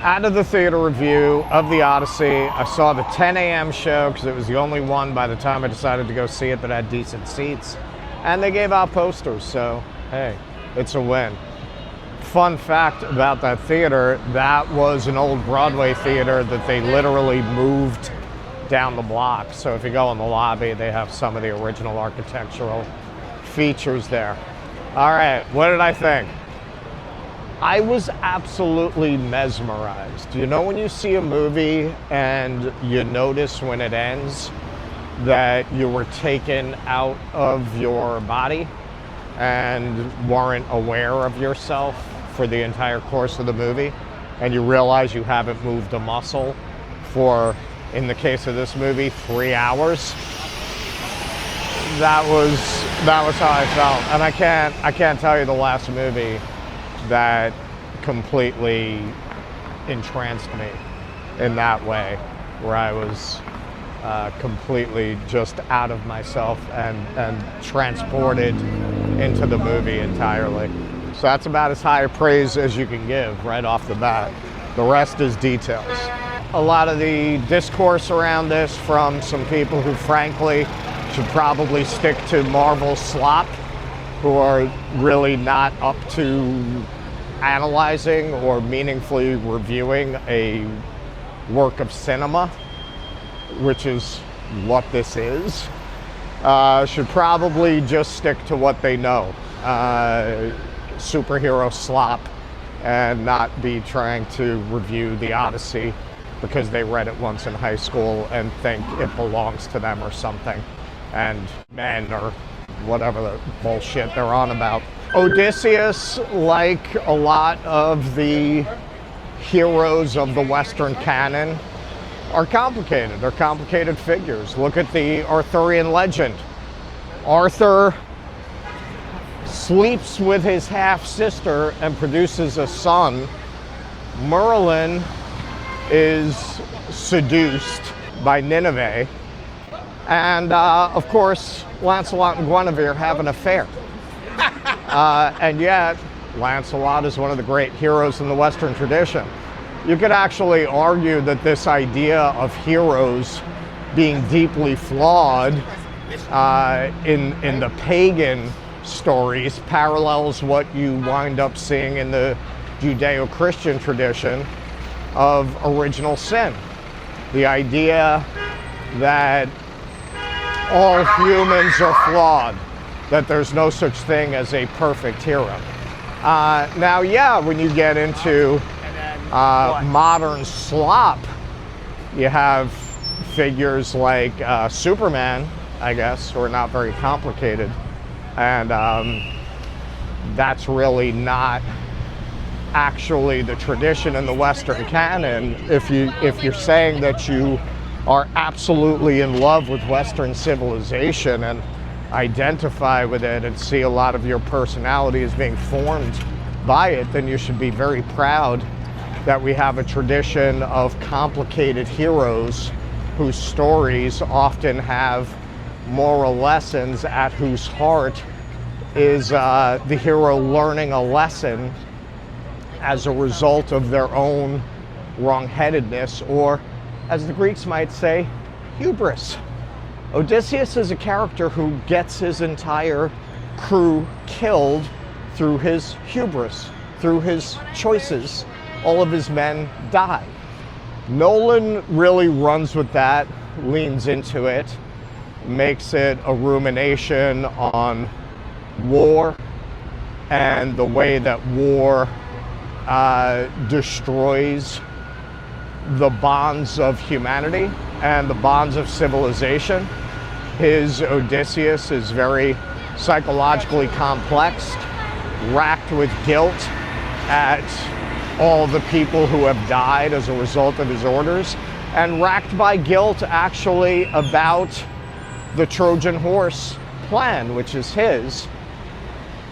Out of the theater review of the Odyssey, I saw the 10 a.m. show because it was the only one by the time I decided to go see it that had decent seats. And they gave out posters, so hey, it's a win. Fun fact about that theater, that was an old Broadway theater that they literally moved down the block. So if you go in the lobby, they have some of the original architectural features there. All right, what did I think? I was absolutely mesmerized. You know when you see a movie and you notice when it ends that you were taken out of your body and weren't aware of yourself for the entire course of the movie, and you realize you haven't moved a muscle for, in the case of this movie, 3 hours? That was how I felt. And I can't tell you the last movie that completely entranced me in that way, where I was completely just out of myself and transported into the movie entirely. So that's about as high a praise as you can give right off the bat. The rest is details. A lot of the discourse around this from some people who frankly should probably stick to Marvel slop, who are really not up to analyzing or meaningfully reviewing a work of cinema, which is what this is, should probably just stick to what they know, superhero slop, and not be trying to review the Odyssey because they read it once in high school and think it belongs to them or something, and men or whatever the bullshit they're on about. Odysseus, like a lot of the heroes of the Western canon, are complicated. They're complicated figures. Look at the Arthurian legend. Arthur sleeps with his half-sister and produces a son. Merlin is seduced by Nineveh. And of course, Lancelot and Guinevere have an affair. And yet, Lancelot is one of the great heroes in the Western tradition. You could actually argue that this idea of heroes being deeply flawed in the pagan stories parallels what you wind up seeing in the Judeo-Christian tradition of original sin. The idea that all humans are flawed, that there's no such thing as a perfect hero. Now, yeah, when you get into modern slop, you have figures like Superman, I guess, who are not very complicated. And that's really not actually the tradition in the Western canon. If you're saying that you are absolutely in love with Western civilization and identify with it and see a lot of your personality as being formed by it, then you should be very proud that we have a tradition of complicated heroes whose stories often have moral lessons at whose heart is the hero learning a lesson as a result of their own wrongheadedness, or as the Greeks might say, hubris. Odysseus is a character who gets his entire crew killed through his hubris, through his choices. All of his men die. Nolan really runs with that, leans into it, makes it a rumination on war and the way that war destroys the bonds of humanity and the bonds of civilization. His Odysseus is very psychologically complex, racked with guilt at all the people who have died as a result of his orders, and racked by guilt actually about the Trojan horse plan, which is his.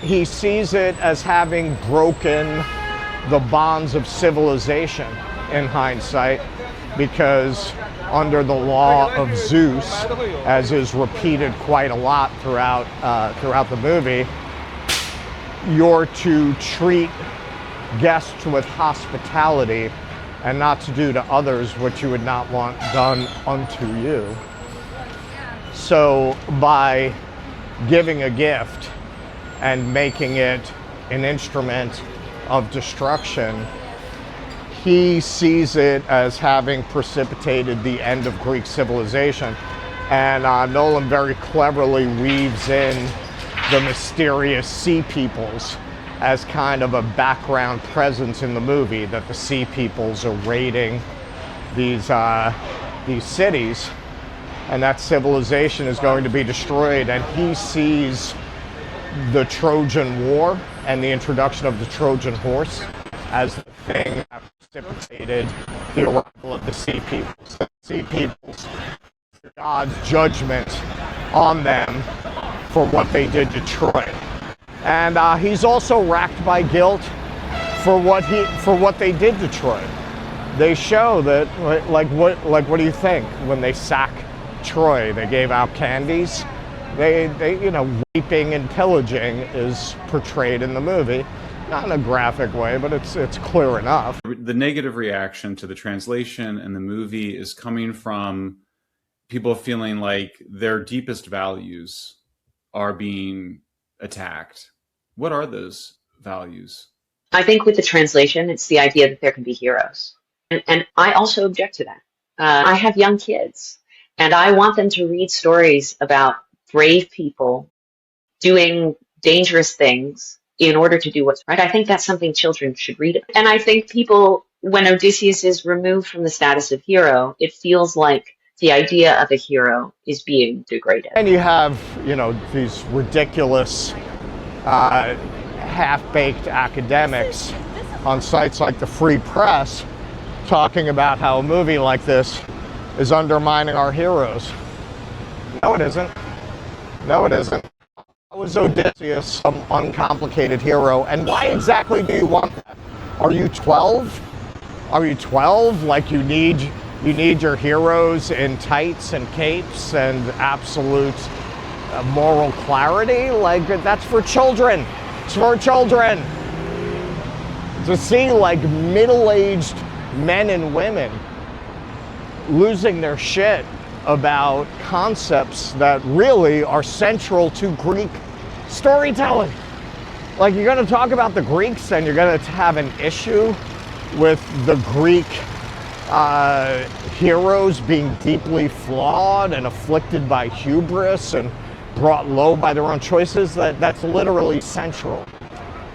He sees it as having broken the bonds of civilization in hindsight, because under the law of Zeus, as is repeated quite a lot throughout the movie, you're to treat guests with hospitality and not to do to others what you would not want done unto you. So by giving a gift and making it an instrument of destruction, he sees it as having precipitated the end of Greek civilization. And Nolan very cleverly weaves in the mysterious sea peoples as kind of a background presence in the movie, that the sea peoples are raiding these cities, and that civilization is going to be destroyed. And he sees the Trojan War and the introduction of the Trojan horse as the thing that precipitated the arrival of the sea peoples. The sea peoples, God's judgment on them for what they did to Troy. And he's also racked by guilt for what they did to Troy. They show that, what do you think when they sack Troy? They gave out candies. They raping and pillaging is portrayed in the movie, not in a graphic way, but it's clear enough. The negative reaction to the translation and the movie is coming from people feeling like their deepest values are being attacked. What are those values? I think with the translation, it's the idea that there can be heroes. And I also object to that. I have young kids, and I want them to read stories about brave people doing dangerous things in order to do what's right. I think that's something children should read. And I think people, when Odysseus is removed from the status of hero, it feels like the idea of a hero is being degraded. And you have, these ridiculous half-baked academics on sites like the Free Press talking about how a movie like this is undermining our heroes. No, it isn't. No, it isn't. How is Odysseus some uncomplicated hero? And why exactly do you want that? Are you 12? Are you 12? Like you need your heroes in tights and capes and absolute moral clarity? Like, that's for children. It's for children. To see like middle-aged men and women losing their shit about concepts that really are central to Greek storytelling. Like, you're going to talk about the Greeks and you're going to have an issue with the Greek heroes being deeply flawed and afflicted by hubris and brought low by their own choices. That's literally central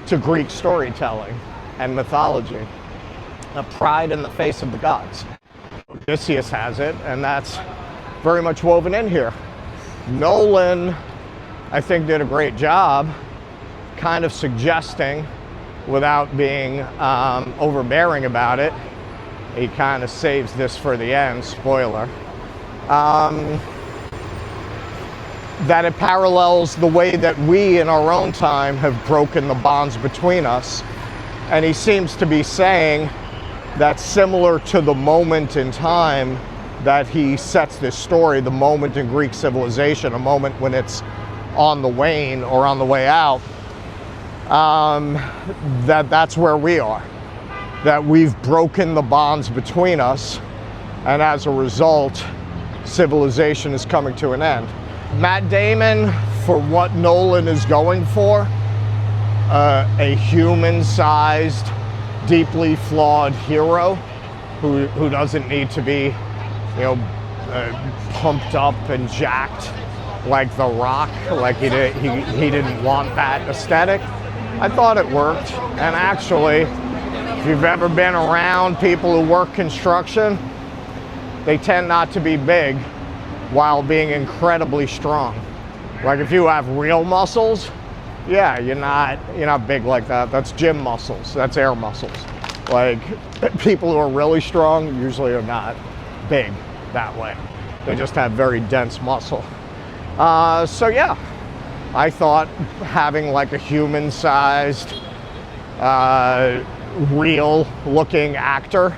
to Greek storytelling and mythology. A pride in the face of the gods. Odysseus has it, and that's very much woven in here. Nolan, I think, did a great job kind of suggesting, without being overbearing about it, he kind of saves this for the end, spoiler, that it parallels the way that we in our own time have broken the bonds between us. And he seems to be saying that similar to the moment in time that he sets this story, the moment in Greek civilization, a moment when it's on the wane or on the way out, that's where we are. That we've broken the bonds between us, and as a result, civilization is coming to an end. Matt Damon, for what Nolan is going for, a human-sized, deeply flawed hero who doesn't need to be, pumped up and jacked like The Rock, like he didn't want that aesthetic. I thought it worked, and actually, if you've ever been around people who work construction, they tend not to be big while being incredibly strong. Like if you have real muscles, yeah, you're not big like that. That's gym muscles. That's air muscles. Like people who are really strong usually are not big that way. They just have very dense muscle. So yeah, I thought having like a human-sized, real-looking actor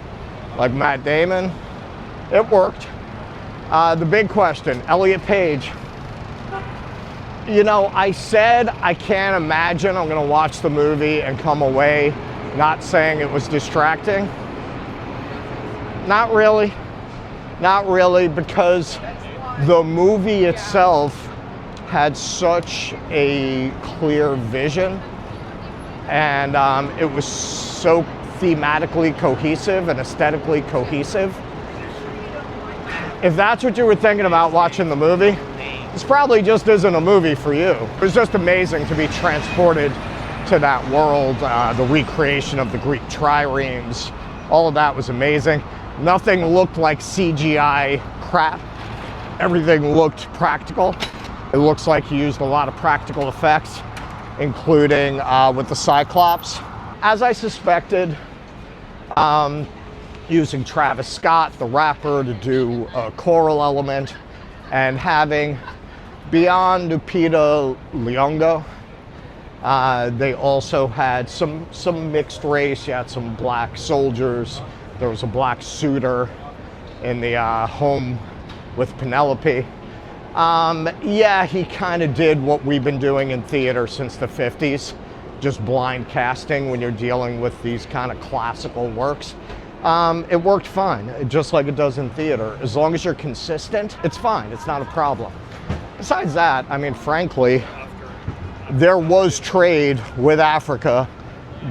like Matt Damon, it worked. The big question, Elliot Page. I said I can't imagine I'm gonna watch the movie and come away not saying it was distracting. Not really. Not really, because the movie itself had such a clear vision, and it was so thematically cohesive and aesthetically cohesive. If that's what you were thinking about watching the movie, this probably just isn't a movie for you. It was just amazing to be transported to that world, the recreation of the Greek triremes, all of that was amazing. Nothing looked like CGI crap. Everything looked practical. It looks like he used a lot of practical effects, including with the Cyclops. As I suspected, using Travis Scott, the rapper, to do a choral element, and having, beyond Lupita Nyong'o, they also had some mixed race. You had some black soldiers. There was a black suitor in the home with Penelope. Yeah, he kind of did what we've been doing in theater since the 50s, just blind casting when you're dealing with these kind of classical works. It worked fine, just like it does in theater. As long as you're consistent, it's fine. It's not a problem. Besides that, I mean, frankly, there was trade with Africa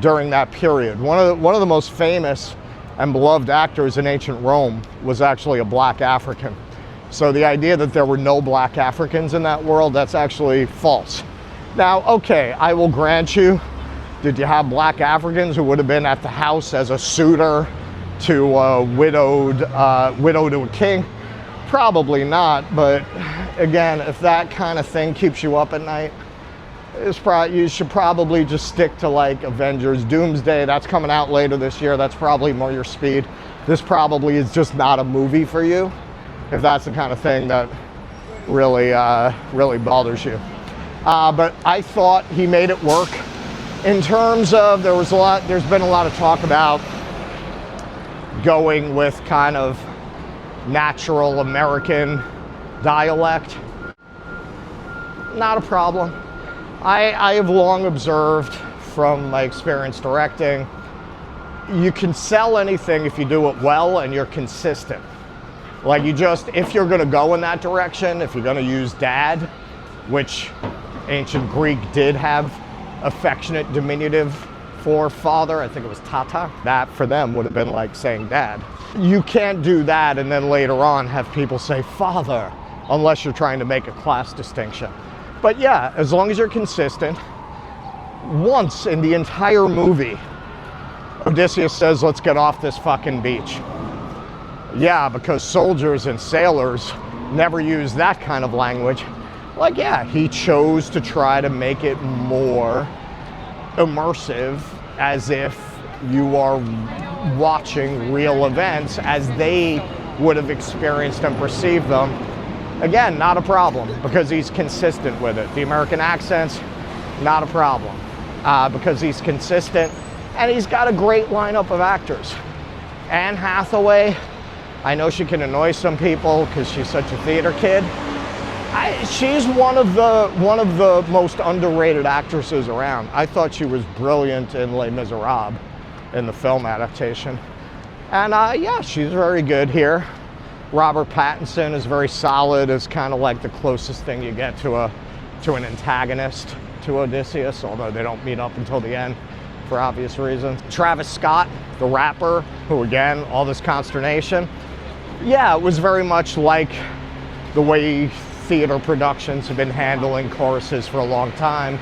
during that period. One of the most famous and beloved actors in ancient Rome was actually a black African. So the idea that there were no black Africans in that world, that's actually false. Now, okay, I will grant you, did you have black Africans who would have been at the house as a suitor to a widow to a king? Probably not, but again, if that kind of thing keeps you up at night, you should probably just stick to like Avengers Doomsday. That's coming out later this year. That's probably more your speed. This probably is just not a movie for you, if that's the kind of thing that really bothers you. But I thought he made it work. In terms of, there's been a lot of talk about going with kind of natural American dialect. Not a problem. I have long observed from my experience directing, you can sell anything if you do it well and you're consistent. Like if you're gonna go in that direction, if you're gonna use dad, which ancient Greek did have affectionate diminutive for father, I think it was tata, that for them would have been like saying dad. You can't do that and then later on have people say father, unless you're trying to make a class distinction. But yeah, as long as you're consistent. Once in the entire movie, Odysseus says, let's get off this fucking beach. Yeah, because soldiers and sailors never use that kind of language. Like, yeah, he chose to try to make it more immersive, as if you are watching real events as they would have experienced and perceived them. Again, not a problem, because he's consistent with it. The American accents, not a problem, because he's consistent, and he's got a great lineup of actors. Anne Hathaway, I know she can annoy some people because she's such a theater kid. She's one of the most underrated actresses around. I thought she was brilliant in Les Miserables, in the film adaptation. And yeah, she's very good here. Robert Pattinson is very solid, is kind of like the closest thing you get to an antagonist to Odysseus, although they don't meet up until the end for obvious reasons. Travis Scott, the rapper, who again, all this consternation. Yeah, it was very much like the way theater productions have been handling choruses for a long time,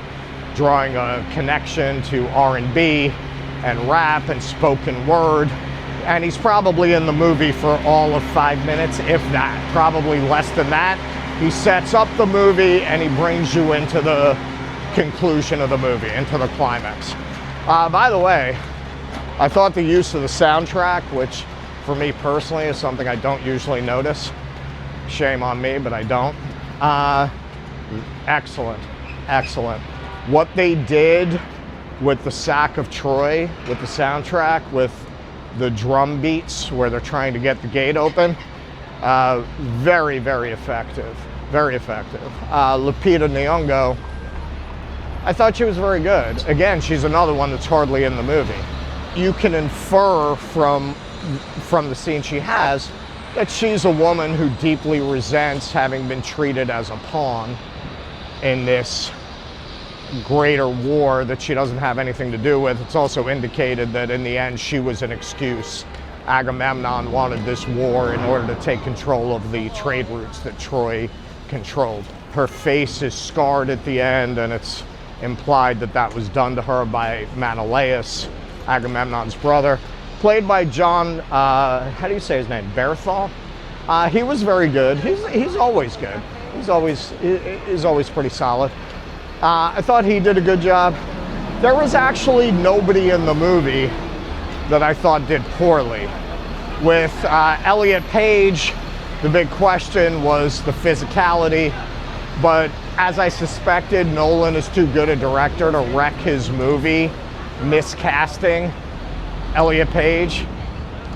drawing a connection to R&B and rap and spoken word. And he's probably in the movie for all of 5 minutes, if that, probably less than that. He sets up the movie and he brings you into the conclusion of the movie, into the climax. By the way, I thought the use of the soundtrack, which for me personally is something I don't usually notice, shame on me, but I don't. Excellent, excellent. What they did with the Sack of Troy, with the soundtrack, with the drum beats where they're trying to get the gate open, very, very effective, very effective. Lupita Nyong'o, I thought she was very good. Again, she's another one that's hardly in the movie. You can infer from from the scene she has, that she's a woman who deeply resents having been treated as a pawn in this greater war that she doesn't have anything to do with. It's also indicated that in the end she was an excuse. Agamemnon wanted this war in order to take control of the trade routes that Troy controlled. Her face is scarred at the end, and it's implied that that was done to her by Menelaus, Agamemnon's brother, played by John, how do you say his name, Berthal? He was very good. He's always good. He's always pretty solid. I thought he did a good job. There was actually nobody in the movie that I thought did poorly. With Elliot Page, the big question was the physicality, but as I suspected, Nolan is too good a director to wreck his movie miscasting Elliot Page,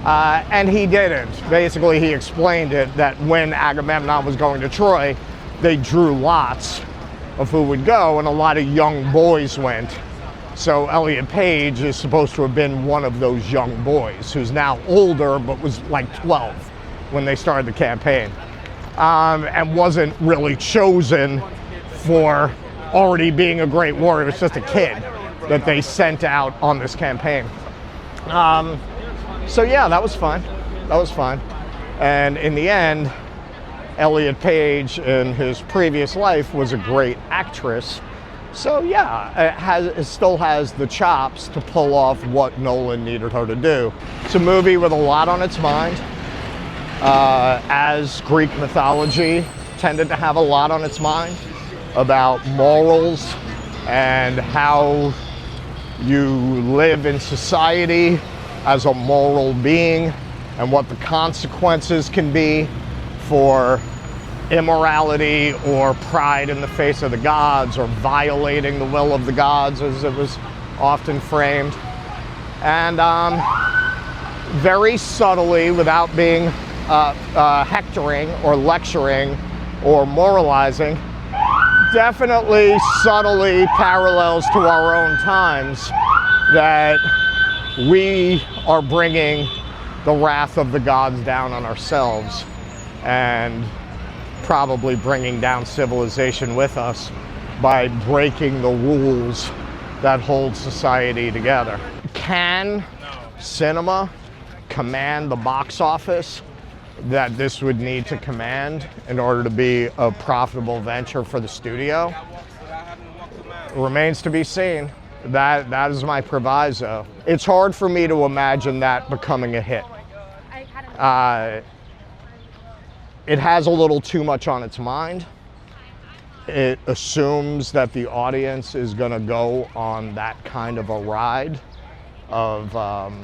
and he didn't. Basically, he explained it that when Agamemnon was going to Troy, they drew lots of who would go, and a lot of young boys went. So Elliot Page is supposed to have been one of those young boys, who's now older, but was like 12 when they started the campaign, and wasn't really chosen for already being a great warrior. It was just a kid that they sent out on this campaign. So yeah, that was fun. That was fun. And in the end, Elliot Page in his previous life was a great actress. So yeah, it still has the chops to pull off what Nolan needed her to do. It's a movie with a lot on its mind. As Greek mythology tended to have a lot on its mind about morals and how you live in society as a moral being and what the consequences can be for immorality or pride in the face of the gods or violating the will of the gods, as it was often framed. And very subtly, without being hectoring or lecturing or moralizing, definitely subtly parallels to our own times, that we are bringing the wrath of the gods down on ourselves and probably bringing down civilization with us by breaking the rules that hold society together. Can cinema command the box office that this would need to command in order to be a profitable venture for the studio? Remains to be seen. That is my proviso. It's hard for me to imagine that becoming a hit. It has a little too much on its mind. It assumes that the audience is going to go on that kind of a ride of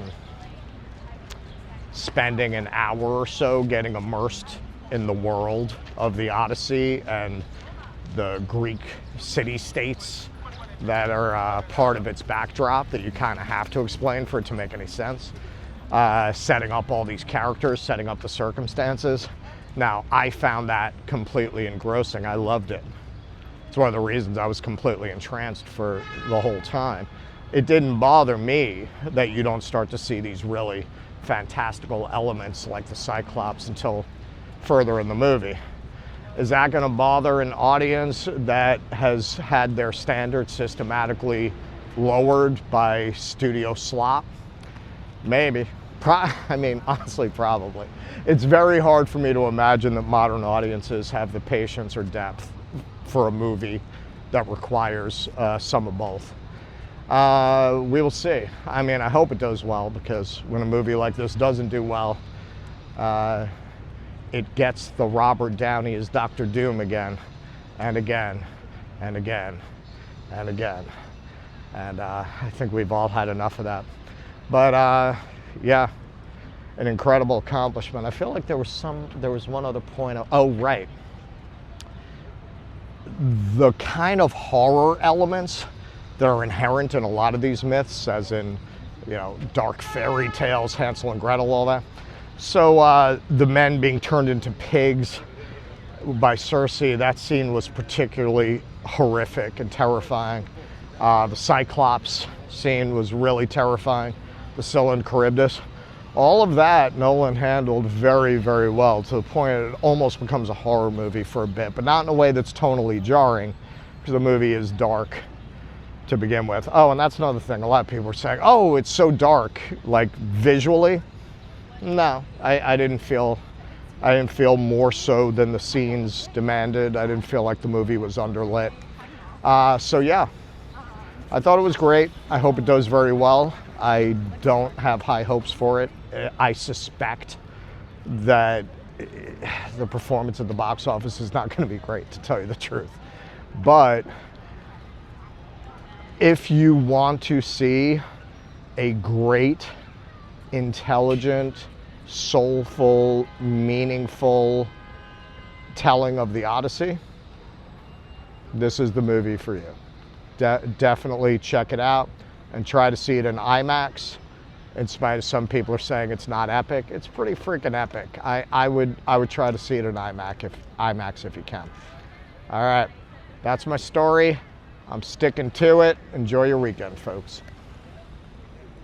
spending an hour or so getting immersed in the world of the Odyssey and the Greek city-states that are part of its backdrop that you kind of have to explain for it to make any sense. Setting up all these characters, setting up the circumstances. Now, I found that completely engrossing. I loved it. It's one of the reasons I was completely entranced for the whole time. It didn't bother me that you don't start to see these really fantastical elements like the Cyclops until further in the movie. Is that going to bother an audience that has had their standards systematically lowered by studio slop? Maybe. I mean, honestly, probably. It's very hard for me to imagine that modern audiences have the patience or depth for a movie that requires some of both. We will see. I mean, I hope it does well, because when a movie like this doesn't do well, it gets the Robert Downey as Dr. Doom again, and again, and again, and again. And I think we've all had enough of that. But yeah, an incredible accomplishment. I feel like there was one other point. Oh, right. The kind of horror elements that are inherent in a lot of these myths, as in, you know, dark fairy tales, Hansel and Gretel, all that. So the men being turned into pigs by Circe, that scene was particularly horrific and terrifying. The Cyclops scene was really terrifying. The Scylla and Charybdis. All of that Nolan handled very, very well, to the point it almost becomes a horror movie for a bit, but not in a way that's tonally jarring, because the movie is dark to begin with. Oh, and that's another thing. A lot of people are saying, oh, it's so dark, like visually. No, I didn't feel more so than the scenes demanded. I didn't feel like the movie was underlit. So yeah, I thought it was great. I hope it does very well. I don't have high hopes for it. I suspect that the performance at the box office is not going to be great, to tell you the truth. But if you want to see a great, intelligent, soulful, meaningful telling of the Odyssey, this is the movie for you. Definitely check it out and try to see it in IMAX. In spite of some people are saying it's not epic, it's pretty freaking epic. I would try to see it in IMAX if you can. All right, that's my story. I'm sticking to it. Enjoy your weekend, folks.